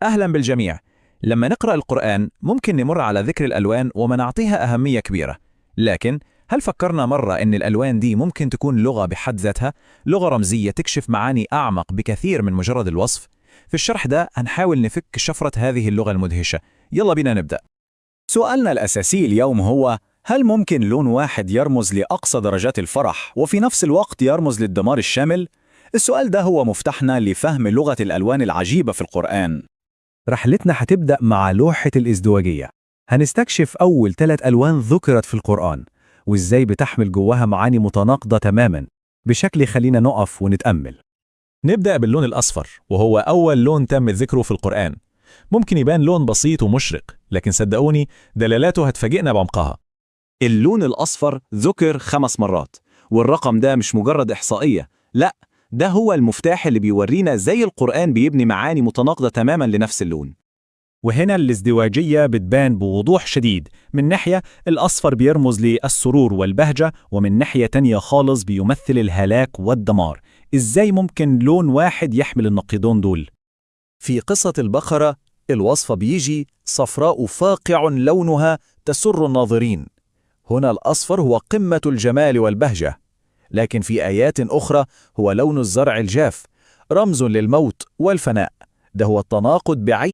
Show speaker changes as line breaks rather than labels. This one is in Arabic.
أهلا بالجميع. لما نقرأ القرآن ممكن نمر على ذكر الألوان وما نعطيها أهمية كبيرة، لكن هل فكرنا مرة إن الألوان دي ممكن تكون لغة بحد ذاتها، لغة رمزية تكشف معاني أعمق بكثير من مجرد الوصف؟ في الشرح ده هنحاول نفك شفرة هذه اللغة المدهشة. يلا بينا نبدأ.
سؤالنا الأساسي اليوم هو: هل ممكن لون واحد يرمز لأقصى درجات الفرح وفي نفس الوقت يرمز للدمار الشامل؟ السؤال ده هو مفتاحنا لفهم لغة الألوان العجيبة في القرآن.
رحلتنا هتبدأ مع لوحة الازدواجية. هنستكشف أول 3 ألوان ذكرت في القرآن وإزاي بتحمل جواها معاني متناقضة تماماً، بشكل يخلينا نقف ونتأمل.
نبدأ باللون الأصفر، وهو أول لون تم ذكره في القرآن. ممكن يبان لون بسيط ومشرق، لكن صدقوني دلالاته هتفاجئنا بعمقها.
اللون الأصفر ذكر 5 مرات، والرقم ده مش مجرد إحصائية، لأ، ده هو المفتاح اللي بيورينا زي القرآن بيبني معاني متناقضة تماماً لنفس اللون.
وهنا الازدواجية بتبان بوضوح شديد. من ناحية الأصفر بيرمز للسرور والبهجة، ومن ناحية تانية خالص بيمثل الهلاك والدمار. إزاي ممكن لون واحد يحمل النقيضون دول؟
في قصة البقرة الوصف بيجي صفراء فاقع لونها تسر الناظرين. هنا الأصفر هو قمة الجمال والبهجة، لكن في آيات أخرى هو لون الزرع الجاف، رمز للموت والفناء. ده هو التناقض بعين.